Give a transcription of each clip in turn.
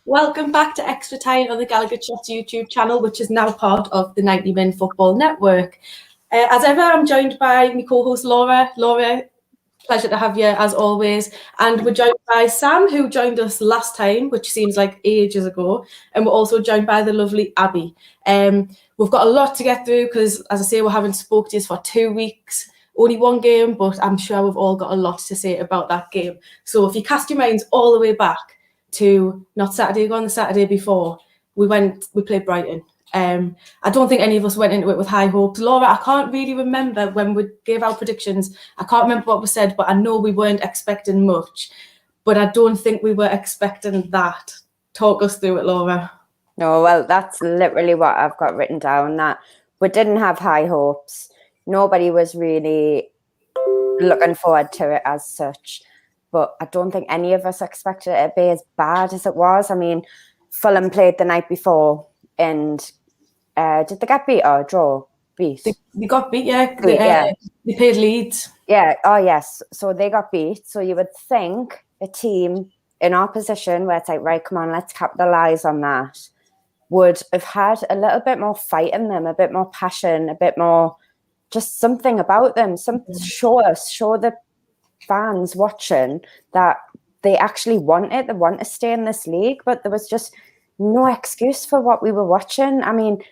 Welcome back to ExtraTyne on the Gallowgateshots YouTube channel, which is now part of the 90 Min Football Network. As ever, I'm joined by my co-host Laura. Laura, pleasure to have you as always. And we're joined by Sam, who joined us last time, which seems like ages ago. And we're also joined by the lovely Abby. We've got a lot to get through because, as I say, we haven't spoke to you for 2 weeks. Only one game, but I'm sure we've all got a lot to say about that game. So if you cast your minds all the way back to not Saturday ago, on the Saturday before, we played Brighton. I don't think any of us went into it with high hopes. Laura, I can't really remember when we gave our predictions. I can't remember what we said, but I know we weren't expecting much. But I don't think we were expecting that. Talk us through it, Laura. No, well, that's literally what I've got written down, that we didn't have high hopes. Nobody was really looking forward to it as such. But I don't think any of us expected it to be as bad as it was. I mean, Fulham played the night before, and did they get beat or draw? Beat. They got beat, yeah. They played Leeds. Yeah, oh yes. So they got beat. So you would think a team in our position where it's like, right, come on, let's capitalise on that, would have had a little bit more fight in them, a bit more passion, a bit more just something about them. Show the fans watching that they actually want it. They want to stay in this league, but there was just no excuse for what we were watching. I mean,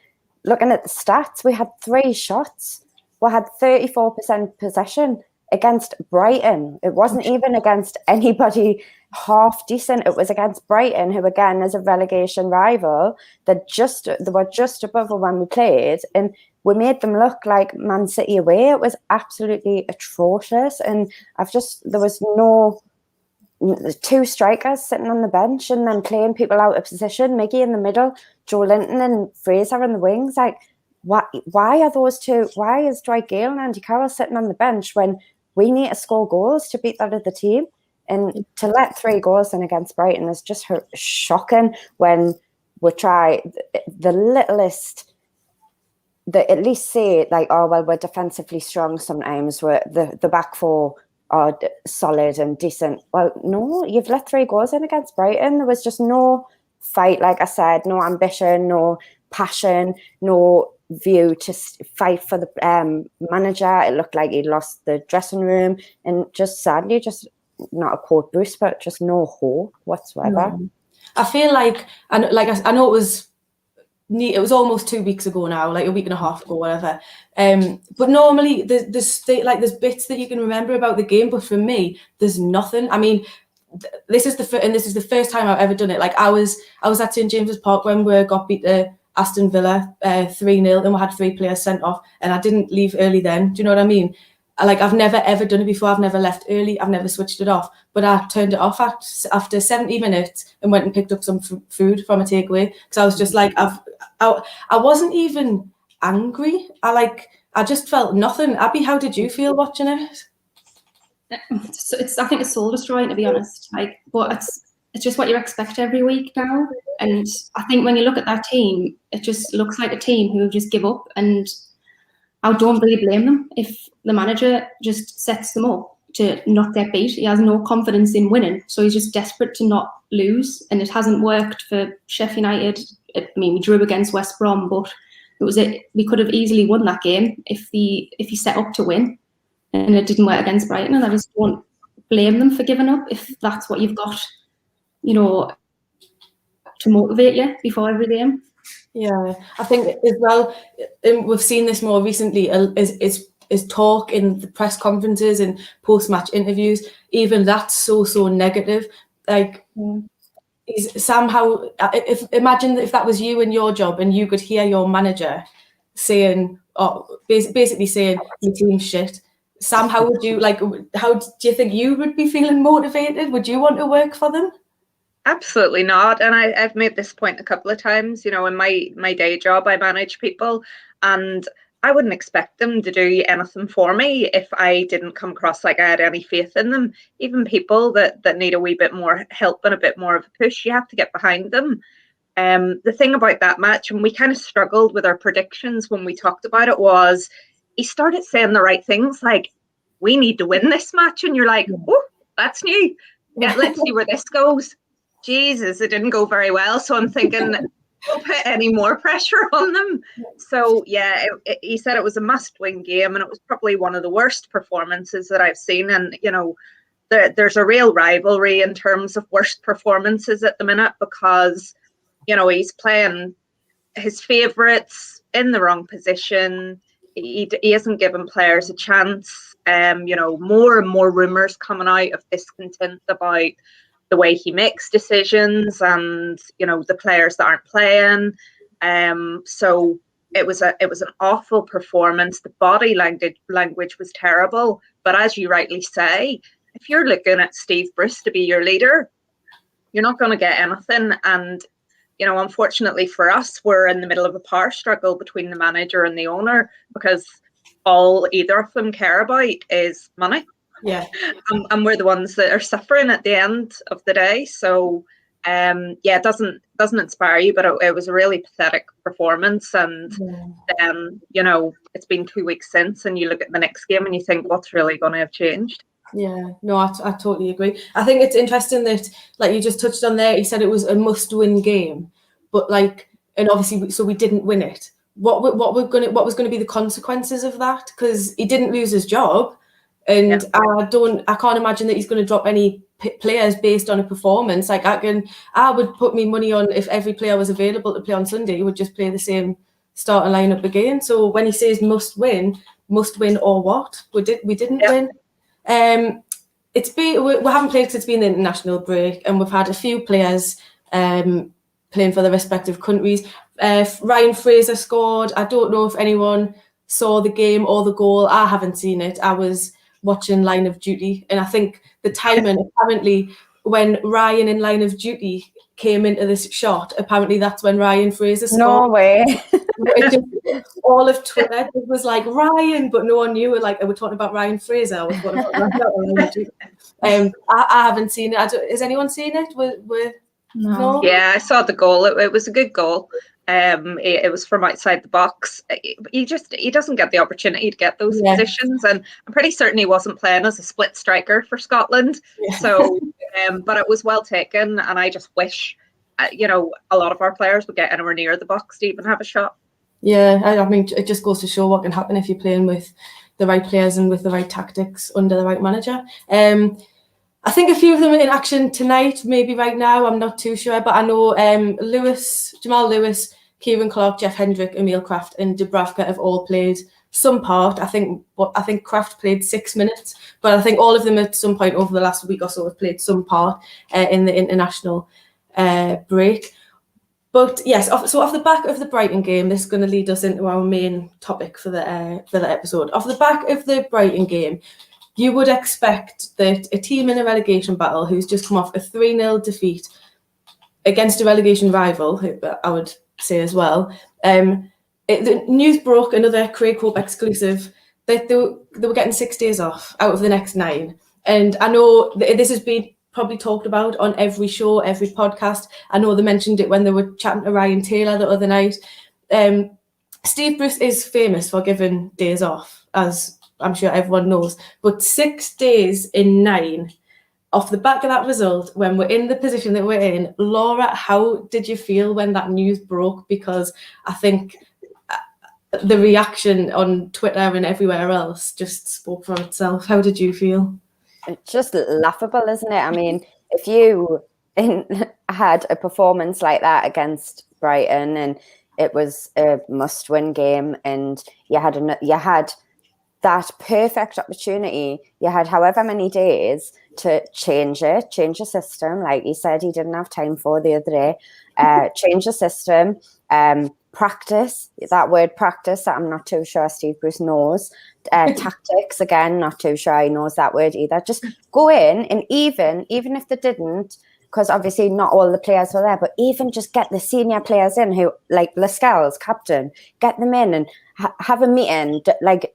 looking at the stats, we had 3 shots. We had 34% possession against Brighton. It wasn't even against anybody half decent. It was against Brighton, who again is a relegation rival. They were just above when we played, and we made them look like Man City away. It was absolutely atrocious, and there was no 2 strikers sitting on the bench and then playing people out of position. Miggy in the middle, Joe Linton and Fraser in the wings. Like, why are those two? Why is Dwight Gale and Andy Carroll sitting on the bench when we need to score goals to beat that other team? And to let 3 goals in against Brighton is just shocking. When we try the littlest, they at least say like, oh well, we're defensively strong sometimes. We're the back 4 are solid and decent. Well, no, you've let 3 goals in against Brighton. There was just no fight, like I said, no ambition, no passion, no view to fight for the manager. It looked like he lost the dressing room, and just sadly, just not a quote boost, but just no hope whatsoever. No. I feel like, I know it was almost 2 weeks ago now, like a week and a half ago, whatever. But normally there's bits that you can remember about the game, but for me, there's nothing. I mean, this is the first time I've ever done it. Like I was at St James's Park when we got beat to Aston Villa 3-0, and we had 3 players sent off, and I didn't leave early then. Do you know what I mean? Like I've never ever done it before. I've never left early. I've never switched it off. But I turned it off after 70 minutes and went and picked up some food from a takeaway, because I was just like, I wasn't even angry. I just felt nothing. Abby, how did you feel watching it? I think it's soul destroying, to be honest. But it's just what you expect every week now. And I think when you look at that team, it just looks like a team who just give up. And I don't really blame them if the manager just sets them up to not get beat. He has no confidence in winning, so he's just desperate to not lose. And it hasn't worked for Sheffield United. I mean, we drew against West Brom, but we could have easily won that game if he set up to win, and it didn't work against Brighton. And I just won't blame them for giving up if that's what you've got, to motivate you before every game. Yeah, I think as well, we've seen this more recently, is talk in the press conferences and post-match interviews. Even that's so negative. Like, somehow, imagine if that was you in your job and you could hear your manager saying, basically saying your team's shit. Sam, how do you think you would be feeling motivated? Would you want to work for them? Absolutely not. And I've made this point a couple of times. In my day job, I manage people, and I wouldn't expect them to do anything for me if I didn't come across like I had any faith in them. Even people that need a wee bit more help and a bit more of a push, you have to get behind them. The thing about that match, and we kind of struggled with our predictions when we talked about it, was he started saying the right things, like, we need to win this match. And you're like, oh, that's new. Yeah, let's see where this goes. Jesus, it didn't go very well. So I'm thinking, don't put any more pressure on them. So yeah, he said it was a must-win game, and it was probably one of the worst performances that I've seen. And you know, there's a real rivalry in terms of worst performances at the minute, because you know he's playing his favourites in the wrong position. He hasn't given players a chance. You know, more and more rumours coming out of discontent about the way he makes decisions, and you know the players that aren't playing. So it was an awful performance. The body language was terrible. But as you rightly say, if you're looking at Steve Bruce to be your leader, you're not going to get anything. And you know, unfortunately for us, we're in the middle of a power struggle between the manager and the owner, because all either of them care about is money. Yeah. And we're the ones that are suffering at the end of the day. So yeah, it doesn't inspire you, but it was a really pathetic performance. And then, you know, it's been 2 weeks since, and you look at the next game and you think, what's really going to have changed? Yeah, no, I totally agree. I think it's interesting that, like you just touched on there, he said it was a must-win game, but like, and obviously, so we didn't win it. What was going to be the consequences of that? Because he didn't lose his job, and I can't imagine that he's going to drop any players based on a performance. Like I would put me money on, if every player was available to play on Sunday, he would just play the same starting lineup again. So when he says must win or what? We didn't win. It's been, we haven't played because it's been the international break, and we've had a few players playing for their respective countries. Ryan Fraser scored. I don't know if anyone saw the game or the goal. I haven't seen it. I was watching Line of Duty, and I think the timing, apparently when Ryan in Line of Duty came into this shot, apparently that's when Ryan Fraser scored. No way. All of Twitter, it was like Ryan, but no one knew. Like, we're talking about Ryan Fraser. I was talking about I haven't seen it. Has anyone seen it? No. Yeah, I saw the goal. It was a good goal. It was from outside the box. He doesn't get the opportunity to get those positions, and I'm pretty certain he wasn't playing as a split striker for Scotland. Yeah. So, but it was well taken, and I just wish, you know, a lot of our players would get anywhere near the box to even have a shot. Yeah, I mean, it just goes to show what can happen if you're playing with the right players and with the right tactics under the right manager. I think a few of them are in action tonight, maybe right now. I'm not too sure, but I know Jamal Lewis, Kieran Clark, Jeff Hendrick, Emil Kraft, and Dubravka have all played some part. I think Kraft played 6 minutes, but I think all of them at some point over the last week or so have played some part in the international break. But yes, so off the back of the Brighton game, this is going to lead us into our main topic for the episode. Off the back of the Brighton game, you would expect that a team in a relegation battle who's just come off a 3-0 defeat against a relegation rival, who I would say as well, the news broke, another Craig Hope exclusive, that they were getting 6 days off out of the next 9. And I know this has been probably talked about on every show, every podcast. I know they mentioned it when they were chatting to Ryan Taylor the other night. Steve Bruce is famous for giving days off, as I'm sure everyone knows. But 6 days in 9, off the back of that result, when we're in the position that we're in, Laura, how did you feel when that news broke? Because I think the reaction on Twitter and everywhere else just spoke for itself. How did you feel? It's just laughable, isn't it? I mean, if you had a performance like that against Brighton, and it was a must-win game, and you had that perfect opportunity, you had however many days to change the system, like he said he didn't have time for the other day, change the system, practice, that word practice that I'm not too sure Steve Bruce knows, tactics, again, not too sure he knows that word either. Just go in, and even if they didn't, because obviously not all the players were there, but even just get the senior players in, who, like Lascelles, captain, get them in and have a meeting, like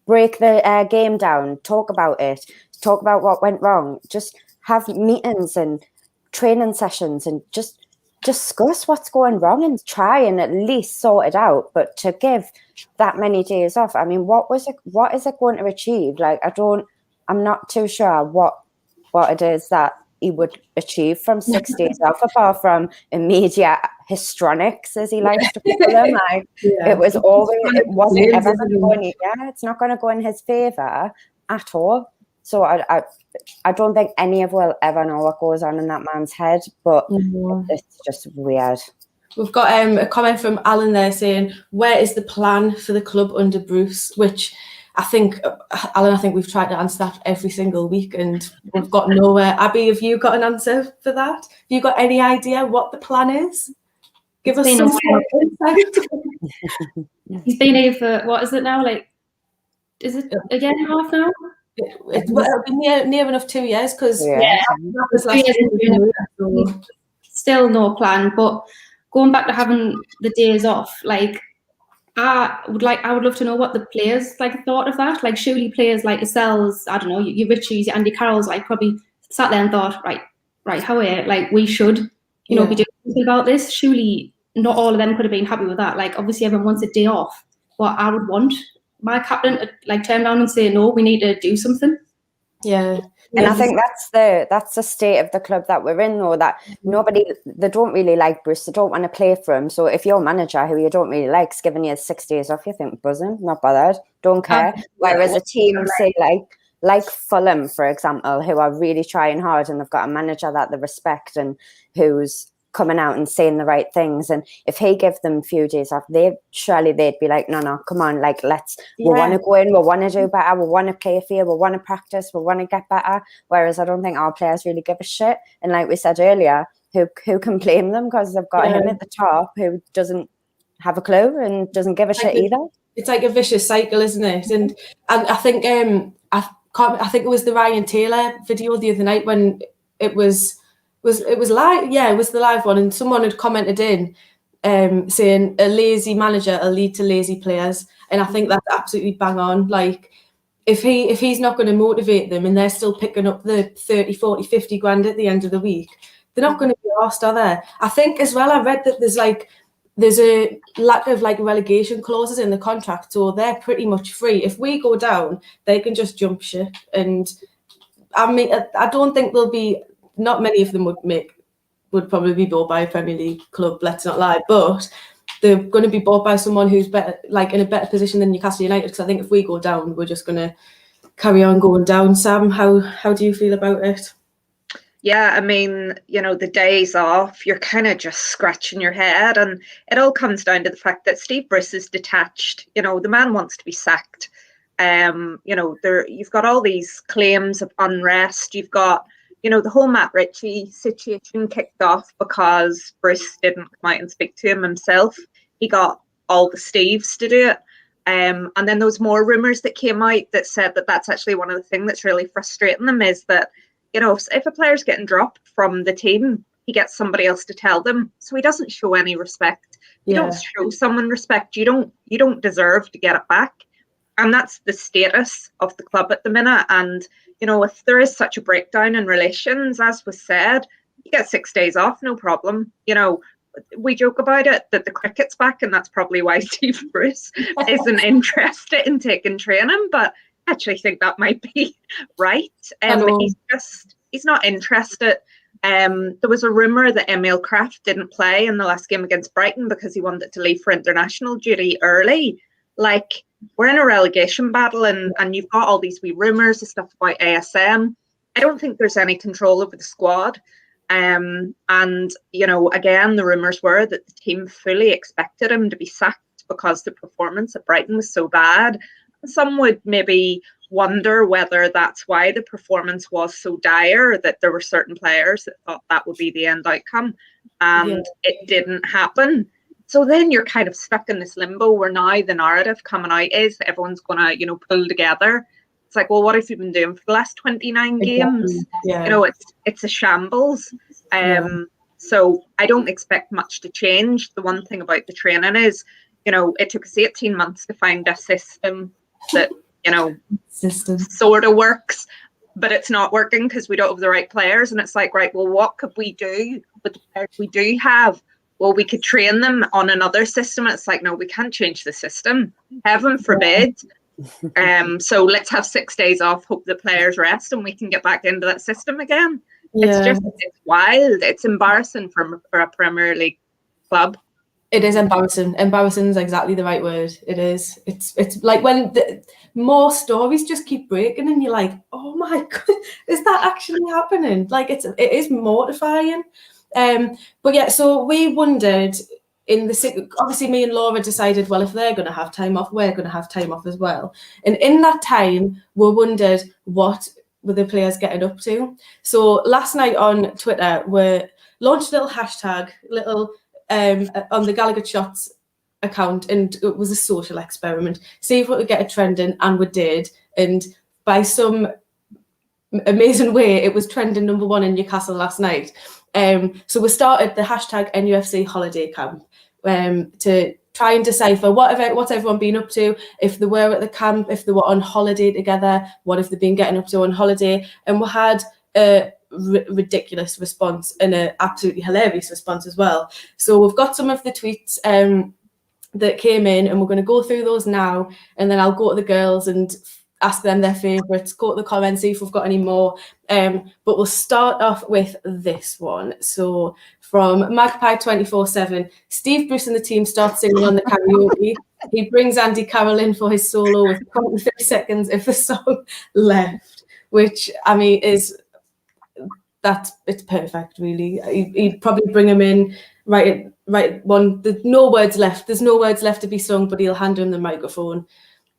break the game down, talk about it, talk about what went wrong, just have meetings and training sessions and just discuss what's going wrong and try and at least sort it out. But to give that many days off, I mean, what is it going to achieve? Like, I'm not too sure what it is that he would achieve from 6 days off, apart from immediate histrionics, as he likes to call them. Like, it wasn't ever going to go in. Yeah, it's not going to go in his favour at all. So I don't think any of will ever know what goes on in that man's head, but it's just weird. We've got a comment from Alan there saying, where is the plan for the club under Bruce? Which I think, Alan, I think we've tried to answer that every single week and we've got nowhere. Abby, have you got an answer for that? Have you got any idea what the plan is? Give us some insight. He's been here for, what is it now? Like, is it a year and a half now? It'll be near enough 2 years, because still no plan. But going back to having the days off, like, I would love to know what the players thought of that. Like, surely players like yourselves, I don't know, your Richies, your Andy Carrolls, like, probably sat there and thought, right, how are like, we should, be doing something about this. Surely not all of them could have been happy with that. Like, obviously everyone wants a day off, but I would want my captain to turn around and say, no, we need to do something. Yeah. And I think that's the state of the club that we're in, though, that they don't really like Bruce, they don't want to play for him. So if your manager, who you don't really like, is giving you 6 days off, you think, buzzing, not bothered, don't care. Whereas a team, say, like Fulham, for example, who are really trying hard and they've got a manager that they respect and who's coming out and saying the right things, and if he gives them a few days off, they'd be like, no, come on, like, we want to go in, we want to do better, we want to play fair, we want to practice, we want to get better. Whereas I don't think our players really give a shit, and like we said earlier, who can blame them, because they've got him at the top who doesn't have a clue and doesn't give a shit either. It's like a vicious cycle, isn't it? And I think I think it was the Ryan Taylor video the other night when it was live. Yeah, it was the live one, and someone had commented in saying a lazy manager will lead to lazy players, and I think that's absolutely bang on. Like, if he's not going to motivate them and they're still picking up the 30, 40, 50 grand at the end of the week, they're not going to be arsed, are they? I think as well, I read that there's a lack of relegation clauses in the contract, so they're pretty much free. If we go down, they can just jump ship. And I mean, I don't think there'll be, not many of them would probably be bought by a Premier League club, let's not lie, but they're going to be bought by someone who's better, in a better position than Newcastle United, because I think if we go down, we're just going to carry on going down. Sam, how do you feel about it? Yeah, I mean, the days off, you're kind of just scratching your head, and it all comes down to the fact that Steve Bruce is detached. The man wants to be sacked. You've got all these claims of unrest. You've got, the whole Matt Ritchie situation kicked off because Bruce didn't come out and speak to him himself. He got all the Steves to do it. And then there was more rumours that came out that said that that's actually one of the things that's really frustrating them, is that, if a player's getting dropped from the team, he gets somebody else to tell them. So he doesn't show any respect. You don't show someone respect, you don't deserve to get it back. And that's the status of the club at the minute. And, if there is such a breakdown in relations, as was said, you get 6 days off, no problem. We joke about it, that the cricket's back, and that's probably why Steve Bruce isn't interested in taking training. But I actually think that might be right. He's not interested. There was a rumour that Emil Kraft didn't play in the last game against Brighton because he wanted to leave for international duty early. Like, we're in a relegation battle, and you've got all these wee rumours and stuff about ASM. I don't think there's any control over the squad. And, again, the rumours were that the team fully expected him to be sacked because the performance at Brighton was so bad. Some would maybe wonder whether that's why the performance was so dire, that there were certain players that thought that would be the end outcome, and it didn't happen. So then you're kind of stuck in this limbo where now the narrative coming out is everyone's going to, pull together. It's like, well, what have you been doing for the last 29 games? Yeah. It's a shambles. So I don't expect much to change. The one thing about the training is, it took us 18 months to find a system that, sort of works, but it's not working because we don't have the right players. And it's like, right, well, what could we do with the players we do have? Well, we could train them on another system. It's like, no, we can't change the system. Heaven forbid. So let's have 6 days off, hope the players rest, and we can get back into that system again. It's wild. It's embarrassing for a Premier League club. It is embarrassing. Embarrassing is exactly the right word. It is. It's like when more stories just keep breaking, and you're like, oh my god, is that actually happening? Like it is mortifying. But yeah, so we wondered obviously me and Laura decided, well, if they're going to have time off, we're going to have time off as well. And in that time, we wondered what were the players getting up to. So last night on Twitter, we launched a little hashtag, on the Gallowgateshots account, and it was a social experiment. See if we could get it trending, and we did. And by some amazing way, it was trending #1 in Newcastle last night. So we started the hashtag NUFC holiday camp to try and decipher what's everyone been up to, if they were at the camp, if they were on holiday together, what have they been getting up to on holiday. And we had a ridiculous response and an absolutely hilarious response as well. So we've got some of the tweets that came in, and we're going to go through those now, and then I'll go to the girls and ask them their favourites, go to the comments, see if we've got any more. But we'll start off with this one. So from Magpie247, Steve Bruce and the team start singing on the karaoke. He brings Andy Carroll in for his solo with 23 seconds of the song left, which, I mean, it's perfect, really. He'd probably bring him in right one. There's no words left. There's no words left to be sung, but he'll hand him the microphone.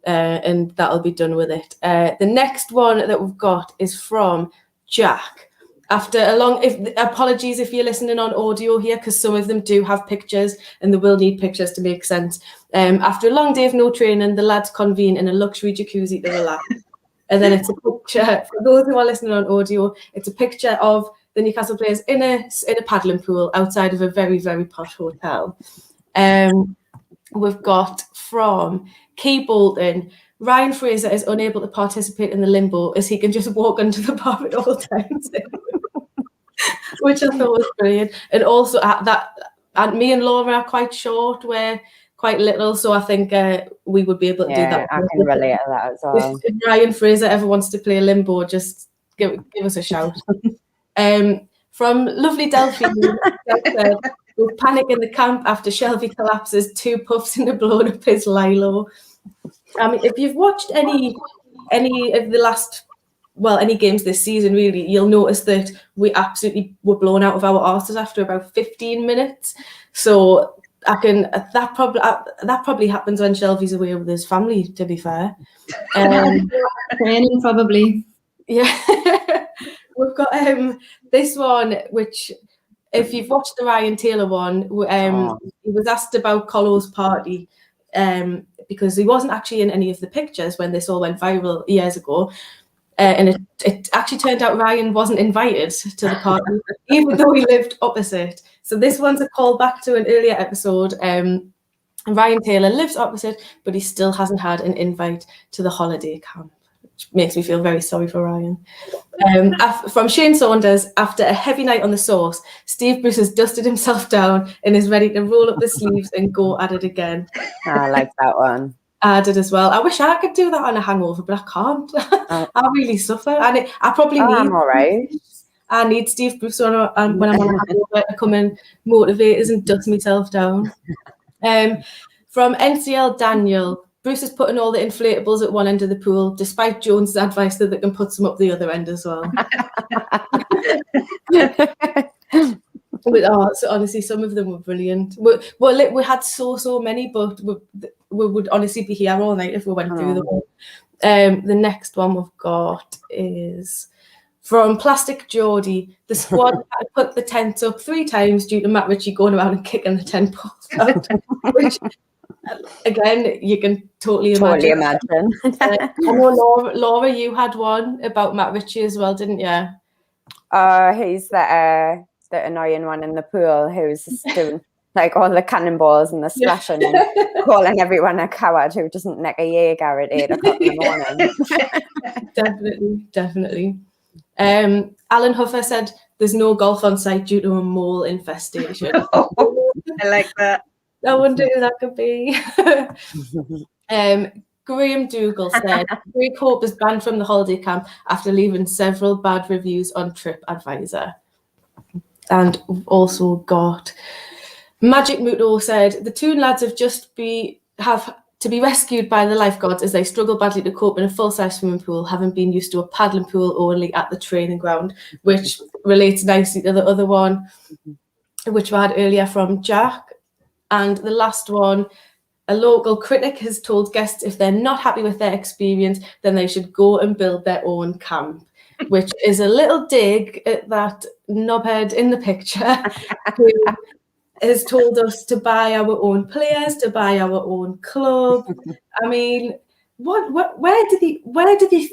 And that'll be done with it. The next one that we've got is from Jack. After a long, apologies if you're listening on audio here, because some of them do have pictures, and they will need pictures to make sense. After a long day of no training, the lads convene in a luxury jacuzzi to relax. And then it's a picture, for those who are listening on audio, it's a picture of the Newcastle players in a paddling pool outside of a very, very posh hotel. We've got from Key Bolton, Ryan Fraser is unable to participate in the limbo as he can just walk under the bar at all times, which I thought was brilliant. And also and me and Laura are quite short, we're quite little, so I think we would be able to do that. I can relate to that as well. If Ryan Fraser ever wants to play limbo, just give us a shout. From lovely Delphine, with panic in the camp after Shelby collapses, 2 puffs into blown up his Lilo. I mean, if you've watched any of the last, any games this season, really, you'll notice that we absolutely were blown out of our arses after about 15 minutes. So that probably happens when Shelby's away with his family, to be fair. Training, probably. Yeah. We've got this one, which, if you've watched the Ryan Taylor one, he was asked about Colo's party because he wasn't actually in any of the pictures when this all went viral years ago. And it actually turned out Ryan wasn't invited to the party, even though he lived opposite. So this one's a call back to an earlier episode. And Ryan Taylor lives opposite, but he still hasn't had an invite to the holiday camp, which makes me feel very sorry for Ryan. From Shane Saunders, after a heavy night on the sauce, Steve Bruce has dusted himself down and is ready to roll up the sleeves and go at it again. I like that one. I did as well. I wish I could do that on a hangover, but I can't. I really suffer. And I probably need... I'm all right. I need Steve Bruce when I'm on a hangover to come and motivate us and dust myself down. From NCL Daniel, Bruce is putting all the inflatables at one end of the pool, despite Jones' advice that they can put some up the other end as well. But, so honestly, some of them were brilliant. We had so many, but we would honestly be here all night if we went through them all. The next one we've got is from Plastic Geordie. The squad had to put the tent up 3 times due to Matt Ritchie going around and kicking the tent poles out, which, again, you can totally imagine. I know, Laura, you had one about Matt Ritchie as well, didn't you? He's the annoying one in the pool who's doing like all the cannonballs and the splashing and calling everyone a coward who doesn't nick a Jaeger at 8 o'clock in the morning. Definitely. Alan Huffer said there's no golf on site due to a mole infestation. I like that. I wonder who that could be. Graham Dougal said, Greg Hope is banned from the holiday camp after leaving several bad reviews on TripAdvisor. And we've also got Magic Muto said, the two lads have to be rescued by the lifeguards as they struggle badly to cope in a full-size swimming pool, having been used to a paddling pool only at the training ground, which relates nicely to the other one, which we had earlier from Jack. And the last one, a local critic has told guests if they're not happy with their experience, then they should go and build their own camp, which is a little dig at that knobhead in the picture who has told us to buy our own players, to buy our own club. I mean, what do they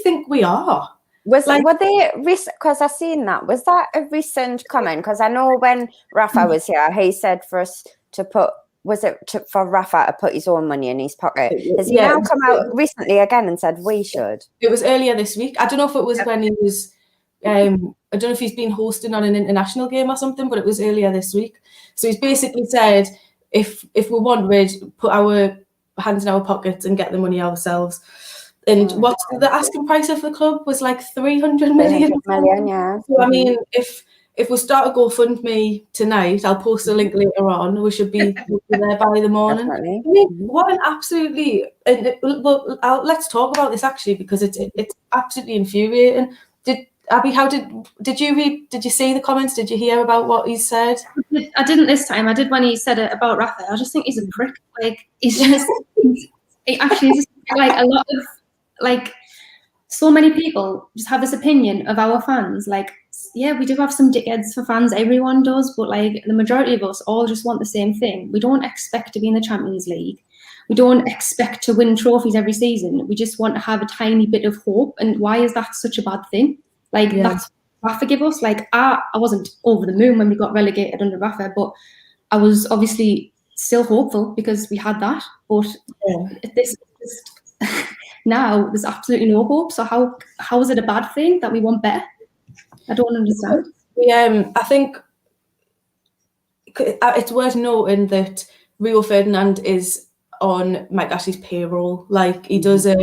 think we are? Were they because I seen that? Was that a recent comment? Because I know when Rafa was here, he said for us to put. Was it for Rafa to put his own money in his pocket? Has he now come out recently again and said we should? It was earlier this week. I don't know if it was when he was. I don't know if he's been hosting on an international game or something, but it was earlier this week. So he's basically said, if we want rid, put our hands in our pockets and get the money ourselves. And what the asking price of the club was like 300 million. 300 million, yeah. So I mean, if we start a GoFundMe tonight, I'll post a link later on. We should be there by the morning. Definitely. I mean, what an absolutely. Let's talk about this actually, because it's absolutely infuriating. Abby, did you read? Did you see the comments? Did you hear about what he said? I didn't this time. I did when he said it about Rafa. I just think he's a prick. Like he's just, he actually is like a lot of like. So many people just have this opinion of our fans. Like, yeah, we do have some dickheads for fans. Everyone does, but like the majority of us all just want the same thing. We don't expect to be in the Champions League. We don't expect to win trophies every season. We just want to have a tiny bit of hope. And why is that such a bad thing? Like that's Rafa give us. Like I wasn't over the moon when we got relegated under Rafa, but I was obviously still hopeful because we had that. But this now there's absolutely no hope. So how is it a bad thing that we want better? I don't understand. I think it's worth noting that Rio Ferdinand is on Mike Ashley's payroll. Like he does I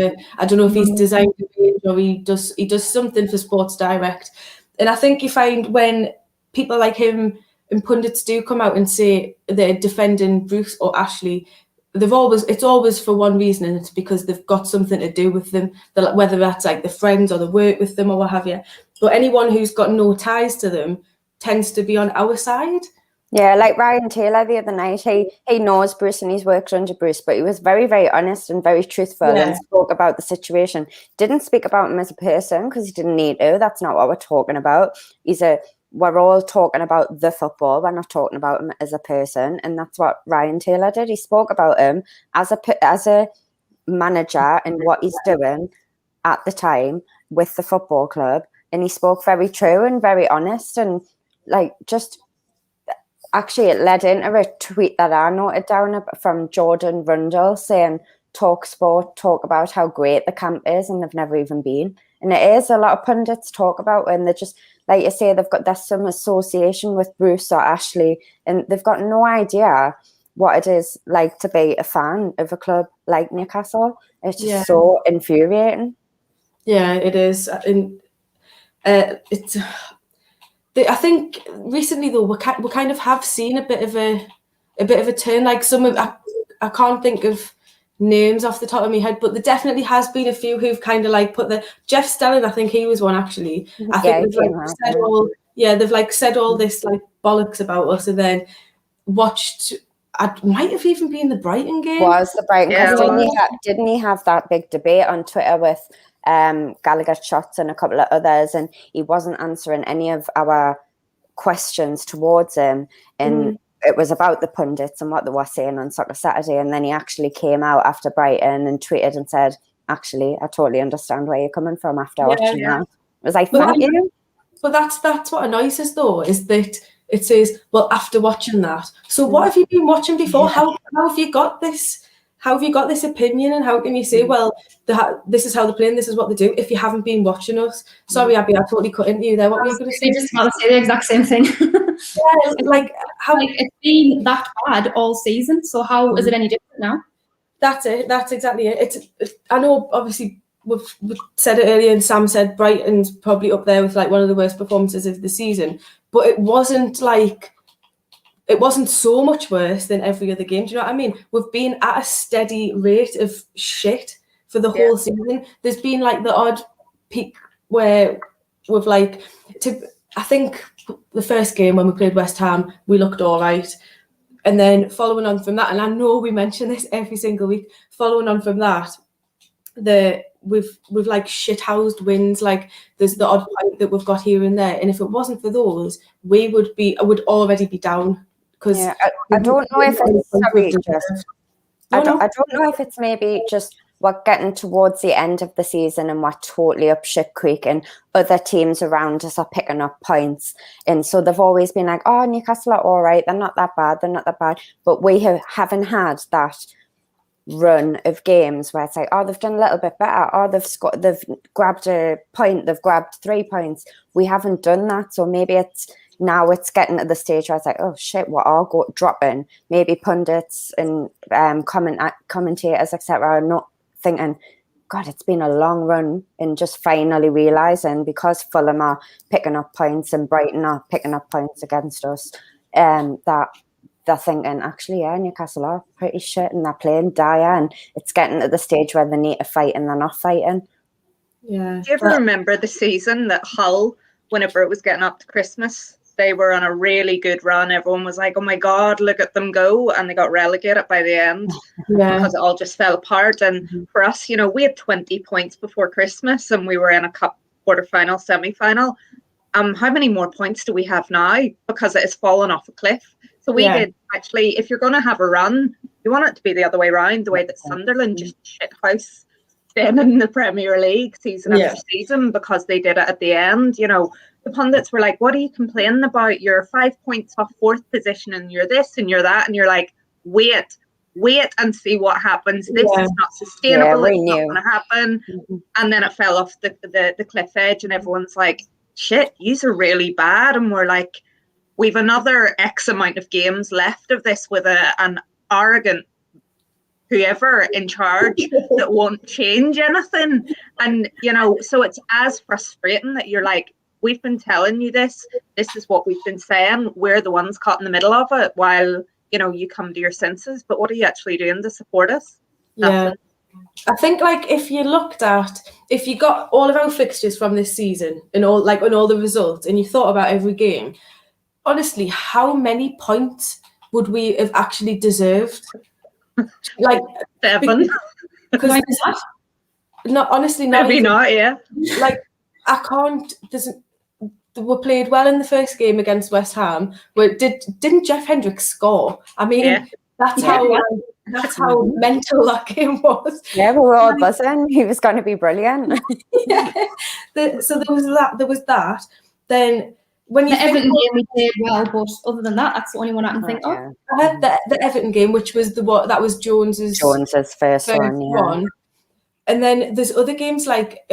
don't know if he's designed a page or he does something for Sports Direct. And I think you find when people like him and pundits do come out and say they're defending Bruce or Ashley, it's always for one reason, and it's because they've got something to do with them, whether that's like the friends or the work with them or what have you. But anyone who's got no ties to them tends to be on our side. Yeah, like Ryan Taylor the other night, he knows Bruce and he's worked under Bruce, but he was very, very honest and very truthful and spoke about the situation. Didn't speak about him as a person because he didn't need to. That's not what we're talking about. We're all talking about the football. We're not talking about him as a person, and that's what Ryan Taylor did. He spoke about him as a manager and what he's doing at the time with the football club, and he spoke very true and very honest, and like just actually it led into a tweet that I noted down from Jordan Rundle saying, "Talk sport, talk about how great the camp is, and they've never even been." And it is a lot of pundits talk about, and they're just, like you say, there's some association with Bruce or Ashley, and they've got no idea what it is like to be a fan of a club like Newcastle. It's just so infuriating. Yeah, it is. And I think recently though we kind of have seen a bit of a turn. Like I can't think of names off the top of my head, but there definitely has been a few who've kind of like put Jeff Stelling, I think he was one actually. I think they've like said all this like bollocks about us, and then watched. It might have even been the Brighton game. Was the Brighton? Didn't he have that big debate on Twitter with Gallowgateshots and a couple of others, and he wasn't answering any of our questions towards him, and it was about the pundits and what they were saying on Soccer Saturday. And then he actually came out after Brighton and tweeted and said, "Actually, I totally understand where you're coming from after watching that." It was like, thank you. But that's what annoys us though, is that it says, well, after watching that. So what have you been watching before? How have you got this? How have you got this opinion? And how can you say, well, this is how they're playing, this is what they do, if you haven't been watching us? Sorry, Abby, I totally cut into you there. What were you going to say? Just about to say the exact same thing. Like how it's been that bad all season. So how is it any different now? That's it. That's exactly it. I know, obviously, we've said it earlier, and Sam said Brighton's probably up there with like one of the worst performances of the season. But it wasn't so much worse than every other game. Do you know what I mean? We've been at a steady rate of shit for the whole season. There's been like the odd peak where we've I think the first game when we played West Ham, we looked all right. And then following on from that, and I know we mention this every single week, following on from that, we've like shithoused wins. Like there's the odd point that we've got here and there, and if it wasn't for those, I would already be down. Because I don't know if it's I don't know if it's maybe just we're getting towards the end of the season and we're totally up shit creek and other teams around us are picking up points. And so they've always been like, oh, Newcastle are all right. They're not that bad. But we haven't had that run of games where it's like, oh, they've done a little bit better. Oh, they've grabbed a point. They've grabbed 3 points. We haven't done that. So maybe it's getting to the stage where it's like, oh shit, what are dropping? Maybe pundits and commentators, etc., are not thinking, God, it's been a long run, and just finally realising because Fulham are picking up points and Brighton are picking up points against us, that they're thinking, actually, yeah, Newcastle are pretty shit and they're playing dire, and it's getting to the stage where they need to fight and they're not fighting. Yeah. Do you ever remember the season that Hull, whenever it was getting up to Christmas, they were on a really good run? Everyone was like, oh my God, look at them go. And they got relegated by the end because it all just fell apart. And for us, you know, we had 20 points before Christmas and we were in a cup quarter-final, semi-final. How many more points do we have now? Because it has fallen off a cliff. So we did actually, if you're going to have a run, you want it to be the other way around, the way that Sunderland just shithouse staying in the Premier League season after season, because they did it at the end. You know, the pundits were like, what are you complaining about? You're 5 points off 4th position and you're this and you're that. And you're like, wait and see what happens. This is not sustainable. It's not going to happen. And then it fell off the cliff edge and everyone's like, shit, yous are really bad. And we're like, we've another X amount of games left of this with an arrogant whoever in charge that won't change anything. And, you know, so it's as frustrating that you're like, we've been telling you this is what we've been saying, we're the ones caught in the middle of it while, you know, you come to your senses, but what are you actually doing to support us? Nothing. I think, like, if you got all of our fixtures from this season and all the results and you thought about every game, honestly, how many points would we have actually deserved? Like 7. Because not honestly, not maybe even, not. Yeah. Like I can't. We played well in the first game against West Ham. Where didn't Jeff Hendricks score? I mean, that's how mental that game was. Yeah, we were all buzzing. He was going to be brilliant. So there was that. Then. When you Everton game we played well, but other than that, that's the only one I can think of. I had the Everton game, which was that was Jones's first one. And then there's other games like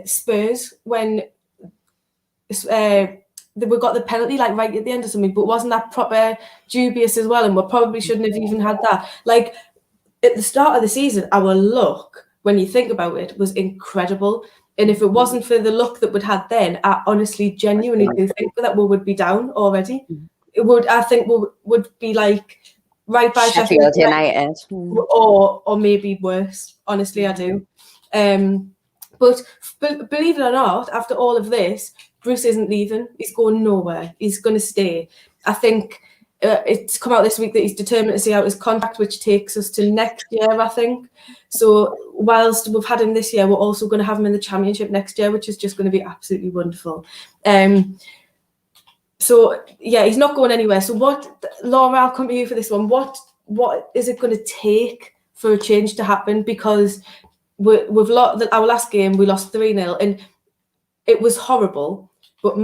Spurs when we got the penalty like right at the end or something, but wasn't that proper dubious as well? And we probably shouldn't have even had that. Like at the start of the season, our luck, when you think about it, was incredible. And if it wasn't for the luck that we'd had then, I honestly, genuinely do think that we would be down already. I think we would be like right by Sheffield United. Or maybe worse. Honestly, I do. But believe it or not, after all of this, Bruce isn't leaving. He's going nowhere. He's going to stay. I think it's come out this week that he's determined to see out his contract, which takes us to next year, I think. So whilst we've had him this year, we're also going to have him in the Championship next year, which is just going to be absolutely wonderful. So yeah, he's not going anywhere. So Laura, I'll come to you for this one. What is it going to take for a change to happen? Because we've lost our last game, we lost 3-0, and it was horrible. But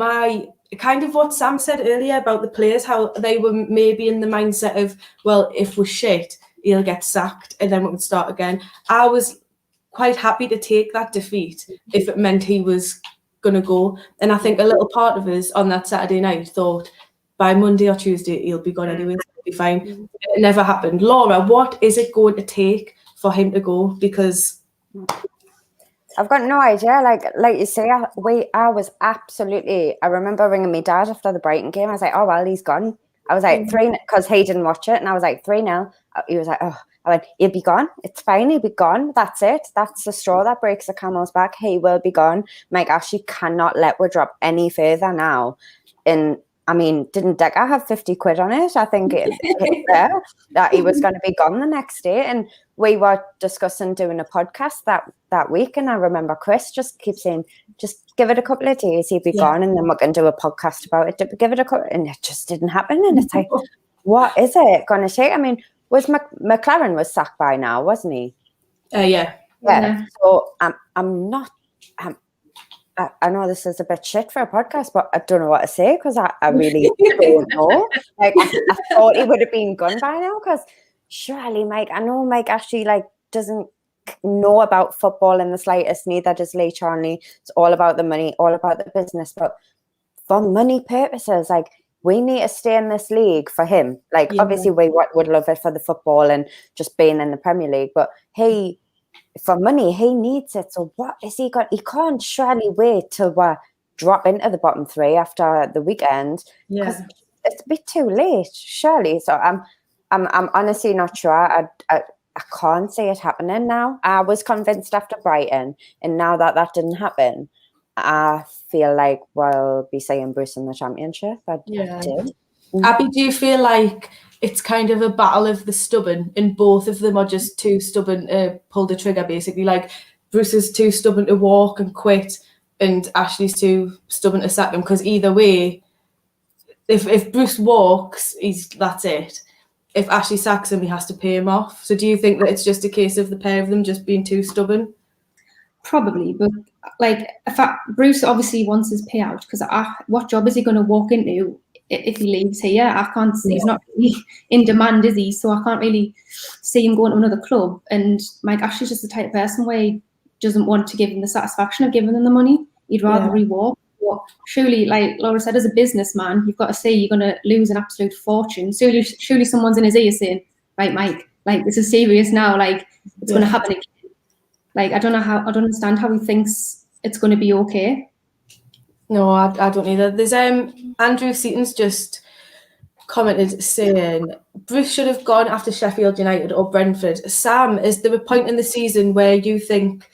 kind of what Sam said earlier about the players, how they were maybe in the mindset of, well, if we're shit, he'll get sacked and then we can start again. I was quite happy to take that defeat if it meant he was going to go. And I think a little part of us on that Saturday night thought by Monday or Tuesday he'll be gone anyway, it'll be fine. It never happened. Laura, what is it going to take for him to go? Because I've got no idea. Like you say, I was absolutely. I remember ringing my dad after the Brighton game. I was like, "Oh well, he's gone." I was like 3 because he didn't watch it, and I was like 3-0. He was like, "Oh," I went, "He'll be gone. It's fine. He'll be gone. That's it. That's the straw that breaks the camel's back. He will be gone." Mike Ashley cannot let we drop any further now. And I mean, didn't Decker have 50 quid on it? I think it there that he was going to be gone the next day. And we were discussing doing a podcast that week. And I remember Chris just keeps saying, just give it a couple of days, he'll be gone. And then we can do a podcast about it. Give it a couple, and it just didn't happen. And it's like, what is it going to take? I mean, McLaren was sacked by now, wasn't he? Yeah. So I'm not. I know this is a bit shit for a podcast, but I don't know what to say because I really don't know. Like I thought he would have been gone by now because surely I know Mike Ashley doesn't know about football in the slightest. Neither does Lee Charnley. It's all about the money, all about the business. But for money purposes, we need to stay in this league for him. Obviously we would love it for the football and just being in the Premier League, but for money, he needs it. So what is he got? He can't surely wait till we drop into the bottom 3 after the weekend. Yeah, it's a bit too late, surely. So I'm honestly not sure. I can't see it happening now. I was convinced after Brighton, and now that didn't happen, I feel like we'll be seeing Bruce in the Championship. I did. Abby, do you feel like it's kind of a battle of the stubborn, and both of them are just too stubborn to pull the trigger, basically? Like Bruce is too stubborn to walk and quit, and Ashley's too stubborn to sack him. Because either way, if Bruce walks, that's it. If Ashley sacks him, he has to pay him off. So do you think that it's just a case of the pair of them just being too stubborn? Probably, but Bruce obviously wants his payout, because what job is he going to walk into if he leaves here? I can't see. He's not really in demand, is he? So I can't really see him going to another club. And Mike Ashley's just the type of person where he doesn't want to give him the satisfaction of giving them the money. He'd rather reward. But surely, like Laura said, as a businessman, you've got to say you're going to lose an absolute fortune. Surely someone's in his ear saying, right, Mike, this is serious now. It's going to happen again. I don't understand how he thinks it's going to be okay. No, I don't either. There's Andrew Seaton's just commented saying Bruce should have gone after Sheffield United or Brentford. Sam, is there a point in the season where you think,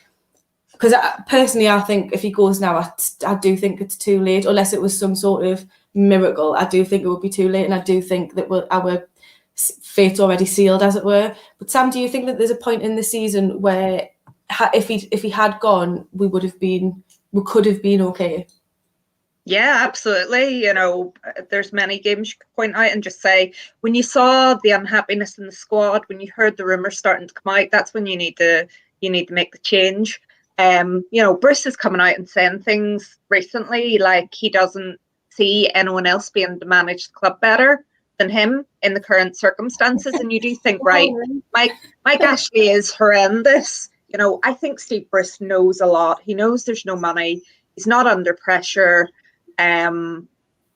because personally I think if he goes now, I do think it's too late, unless it was some sort of miracle. I do think it would be too late, and I do think that our fate's already sealed, as it were. But Sam, do you think that there's a point in the season where if he had gone, we could have been okay? Yeah, absolutely. There's many games you could point out and just say, when you saw the unhappiness in the squad, when you heard the rumours starting to come out, that's when you need to make the change. Bruce is coming out and saying things recently like he doesn't see anyone else being able to manage the club better than him in the current circumstances. And you do think, right, Mike Ashley is horrendous. I think Steve Bruce knows a lot. He knows there's no money. He's not under pressure. And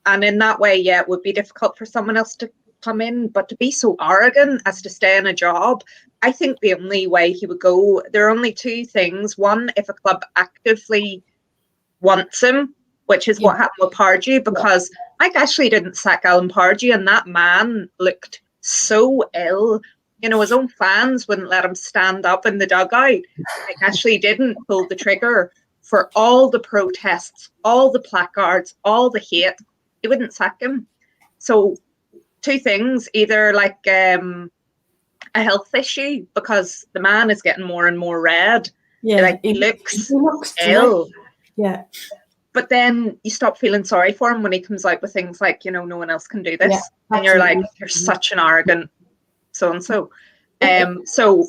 in that way, it would be difficult for someone else to come in. But to be so arrogant as to stay in a job, I think the only way he would go, there are only two things. One, if a club actively wants him, which is what happened with Pardew, because Mike Ashley didn't sack Alan Pardew, and that man looked so ill. His own fans wouldn't let him stand up in the dugout. Mike Ashley didn't pull the trigger. For all the protests, all the placards, all the hate, he wouldn't sack him. So two things, either a health issue, because the man is getting more and more red. Yeah, he looks ill. Yeah. But then you stop feeling sorry for him when he comes out with things like, no one else can do this. Yeah, and you're like, you're such an arrogant so-and-so. So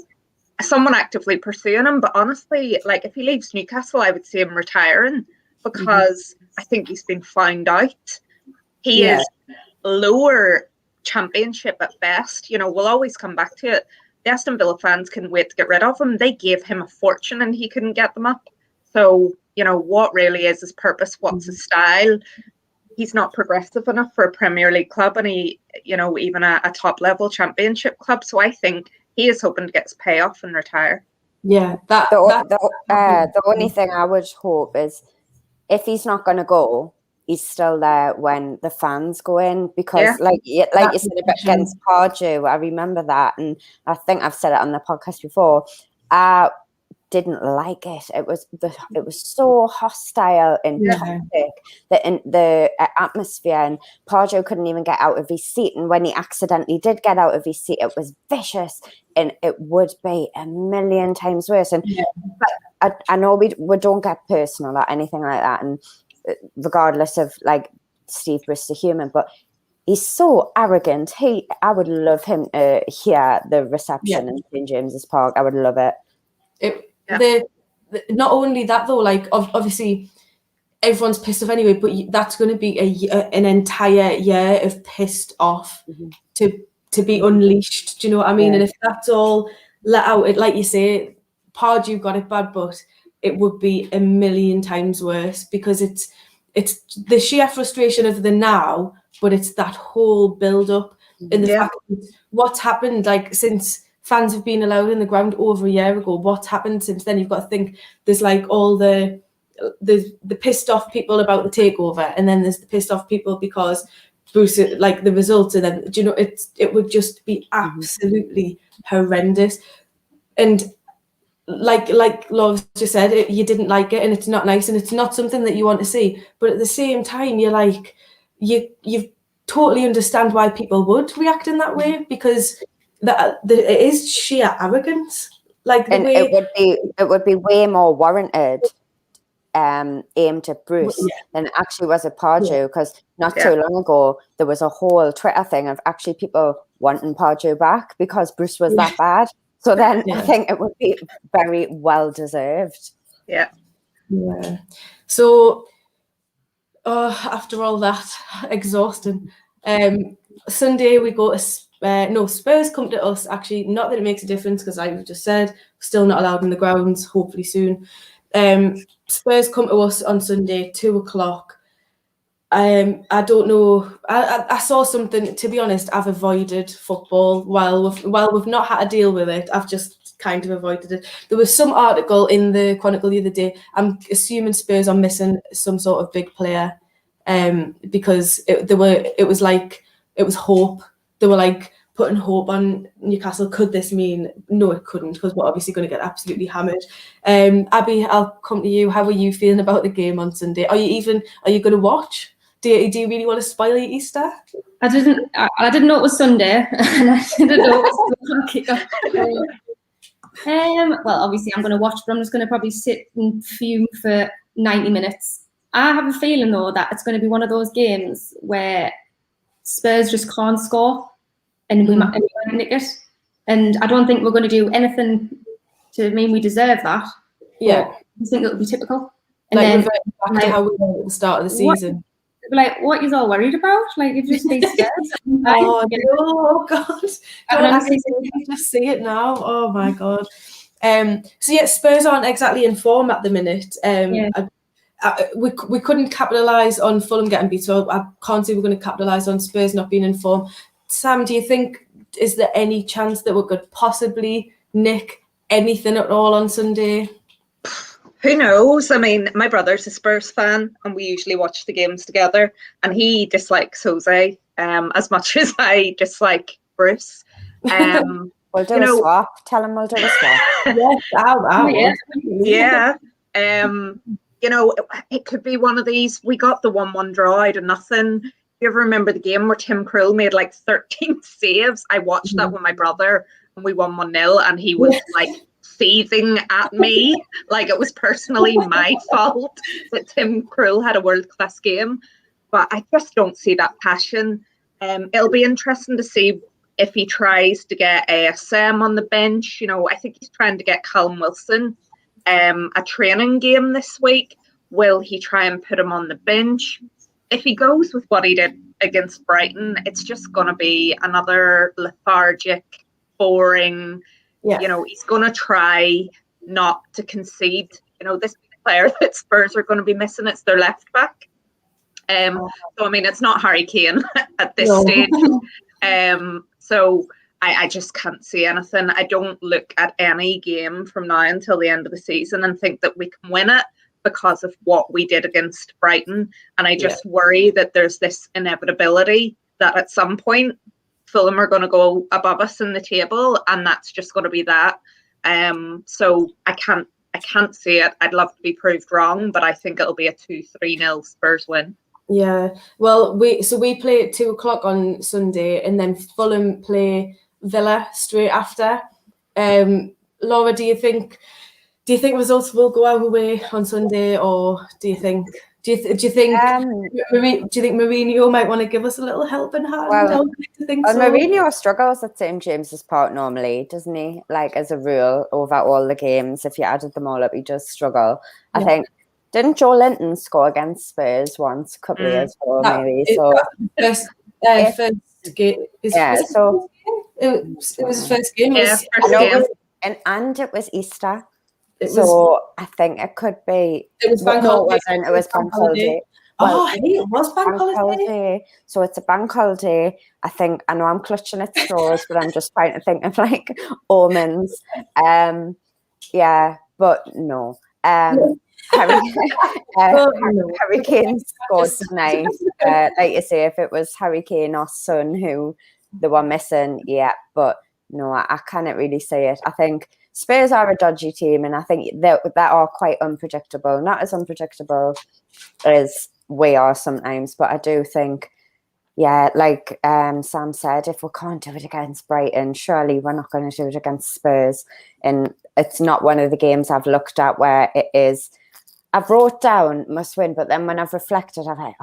someone actively pursuing him, but honestly, if he leaves Newcastle, I would see him retiring, because I think he's been found out. He is lower Championship at best. We'll always come back to it. The Aston Villa fans couldn't wait to get rid of him. They gave him a fortune and he couldn't get them up. So, what really is his purpose? What's his style? He's not progressive enough for a Premier League club, and he, even a top level Championship club. So I think he is hoping to get his payoff and retire. Yeah, the only thing I would hope is if he's not going to go, he's still there when the fans go in, because like you said against Pardew, I remember that, and I think I've said it on the podcast before. I didn't like it. It was so hostile and toxic, the atmosphere, and Pardew couldn't even get out of his seat, and when he accidentally did get out of his seat, it was vicious, and it would be a million times worse. And I know we don't get personal or anything like that, and regardless of like Steve Bruce the human, but he's so arrogant. I would love him to hear the reception in St James's Park. I would love it. Not only that though, like obviously everyone's pissed off anyway, but that's going to be an entire year of pissed off to be unleashed. Do you know what I mean? And if that's all let out, like you say, Pardew got it bad, but it would be a million times worse, because it's the sheer frustration of the now, but it's that whole build up in the fact that what's happened, like since fans have been allowed in the ground over a year ago, what's happened since then? You've got to think there's like all the pissed off people about the takeover, and then there's the pissed off people because Bruce, like the results, and then, do you know, it would just be absolutely horrendous. And like Laura just said, you didn't like it, and it's not nice, and it's not something that you want to see. But at the same time, you're like, you totally understand why people would react in that way, because it is sheer arrogance. Like the way it would be way more warranted aimed at Bruce than it actually was at Pardew, because not too long ago there was a whole Twitter thing of actually people wanting Pardew back because Bruce was that bad. So then I think it would be very well deserved. Yeah. So after all that, exhausting. Sunday we go to Spurs come to us. Actually, not that it makes a difference, because I've just said we're still not allowed in the grounds, hopefully soon. Spurs come to us on Sunday, 2:00. I don't know. I saw something. To be honest, I've avoided football while we've not had to deal with it. I've just kind of avoided it. There was some article in the Chronicle the other day. I'm assuming Spurs are missing some sort of big player, because it was hope. They were like putting hope on Newcastle. Could this mean? No, it couldn't, because we're obviously going to get absolutely hammered. Abby, I'll come to you. How are you feeling about the game on Sunday? Are you going to watch? Do you really want to spoil your Easter? I didn't know it was Sunday, and I didn't know it was kick-off. Well, obviously I'm going to watch, but I'm just going to probably sit and fume for 90 minutes. I have a feeling though that it's going to be one of those games where Spurs just can't score, and we might nick it. And I don't think we're going to do anything to mean we deserve that. Yeah, I think it'll be typical. And like then back to how we were at the start of the season. What you're all worried about? Like, you've just been scared. Oh God! I can just see it now. Oh my God. So yeah, Spurs aren't exactly in form at the minute. We couldn't capitalise on Fulham getting beat, so I can't see we're going to capitalise on Spurs not being in form. Sam, do you think, is there any chance that we could possibly nick anything at all on Sunday? Who knows? I mean, my brother's a Spurs fan, and we usually watch the games together, and he dislikes Jose as much as I dislike Bruce. We'll do a swap. Tell him we'll do a swap. Yes, you know, it could be one of these. We got the 1-1 draw out of nothing. You ever remember the game where Tim Krul made like 13 saves? I watched that with my brother, and we won 1-0, and he was like seething at me like it was personally my fault that Tim Krul had a world-class game. But I just don't see that passion. It'll be interesting to see if he tries to get ASM on the bench. You know, I think he's trying to get Callum Wilson a training game this week. Will he try and put him on the bench? If he goes with what he did against Brighton, it's just going to be another lethargic, boring. You know, he's going to try not to concede. You know, this player that Spurs are going to be missing, it's their left back. So, I mean, it's not Harry Kane at this stage. So I just can't see anything. I don't look at any game from now until the end of the season and think that we can win it because of what we did against Brighton. And I just worry that there's this inevitability that at some point Fulham are going to go above us in the table, and that's just going to be that. So I can't see it. I'd love to be proved wrong, but I think it'll be a 2-3-0 Spurs win. Yeah. Well, we play at 2:00 on Sunday, and then Fulham play Villa straight after. Laura, do you think results will go our way on Sunday, or do you think Mourinho might want to give us a little helping hand? Well, think so. Mourinho struggles at St James's Park normally, doesn't he? Like, as a rule, over all the games, if you added them all up, he does struggle. I think, didn't Joe Linton score against Spurs once a couple of years ago, maybe? So first game. It was his first game. And it was Easter. I think it could be. It was bank holiday. It was bank holiday. It was bank holiday. So it's a bank holiday. I think, I know I'm clutching at straws, but I'm just trying to think of like omens. But no. Harry Kane scored tonight. Like you say, if it was Harry Kane or Son who they were missing, but no, I cannot really say it. I think Spurs are a dodgy team, and I think that are quite unpredictable. Not as unpredictable as we are sometimes, but I do think, like Sam said, if we can't do it against Brighton, surely we're not going to do it against Spurs. And it's not one of the games I've looked at where it is. I've wrote down must win, but then when I've reflected, I'm like,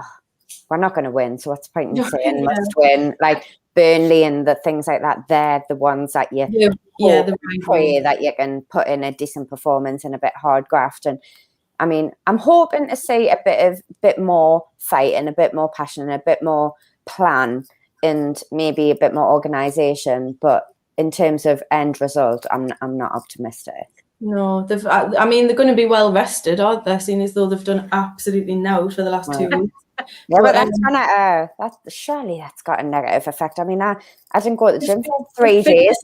we're not going to win. So what's the point in saying must win? Like Burnley and the things like that, they're the ones that you pray that you can put in a decent performance and a bit hard graft. And I mean, I'm hoping to see a bit more fight and a bit more passion and a bit more plan and maybe a bit more organisation. But in terms of end result, I'm not optimistic. No, they're going to be well rested, aren't they? Seeing as though they've done absolutely no for the last 2 weeks. But surely that's got a negative effect. I mean, I didn't go to the gym for 3 days.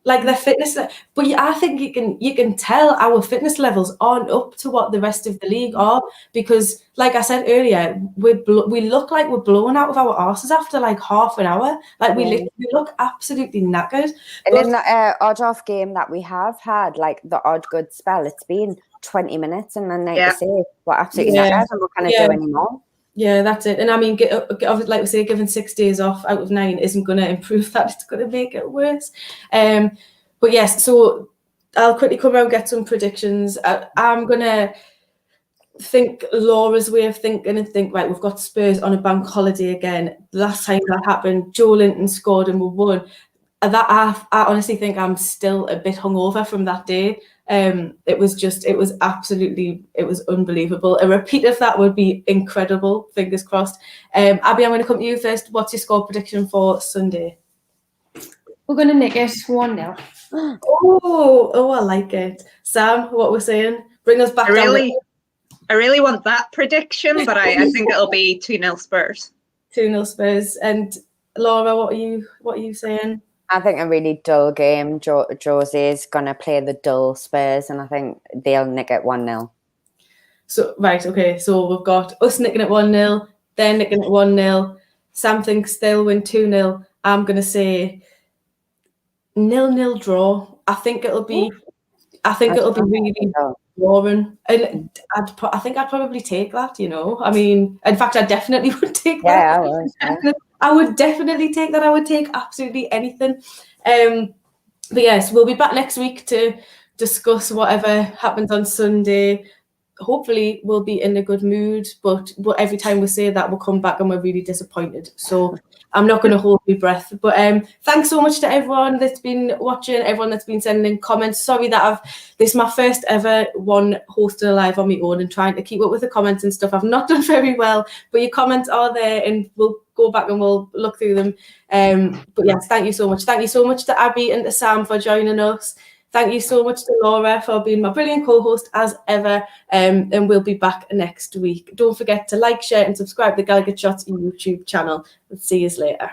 Like their fitness, but I think you can tell our fitness levels aren't up to what the rest of the league are, because, like I said earlier, we look like we're blown out of our arses after like half an hour. Like we look absolutely knackered. And in the odd off game that we have had, like the odd good spell, it's been 20 minutes, and then you say we're absolutely knackered and we can't do anymore. Yeah, that's it. And I mean, like we say, given 6 days off out of 9 isn't going to improve that. It's going to make it worse. But yes, so I'll quickly come around and get some predictions. I'm going to think Laura's way of thinking and think, right, we've got Spurs on a bank holiday again. The last time that happened, Joe Linton scored and we won. That I honestly think I'm still a bit hungover from that day. It was unbelievable. A repeat of that would be incredible. Fingers crossed. Abby, I'm going to come to you first. What's your score prediction for Sunday? We're going to nick it 1-0. Oh, I like it. Sam, what we're saying? Bring us back. I really want that prediction, but I think it'll be 2-0 Spurs. 2-0 Spurs. And Laura, what are you saying? I think a really dull game. Josie's going to play the dull Spurs, and I think they'll nick it 1-0. So, right, okay. So we've got us nicking it 1-0, they're nicking it 1-0. Sam thinks they'll win 2-0. I'm going to say 0-0 draw. I think it'll be really boring. And I think I'd probably take that, I mean, in fact, I definitely would take that. I would definitely take that. I would take absolutely anything. But yes, we'll be back next week to discuss whatever happens on Sunday. Hopefully we'll be in a good mood, but every time we say that, we'll come back and we're really disappointed. So I'm not going to hold my breath. But thanks so much to everyone that's been watching, everyone that's been sending in comments. Sorry that this is my first ever one hosting a live on my own and trying to keep up with the comments and stuff. I've not done very well, but your comments are there and we'll go back and we'll look through them. But yes, thank you so much. Thank you so much to Abby and to Sam for joining us. Thank you so much to Laura for being my brilliant co-host as ever. And we'll be back next week. Don't forget to like, share and subscribe to the Gallowgateshots YouTube channel. We'll see you later.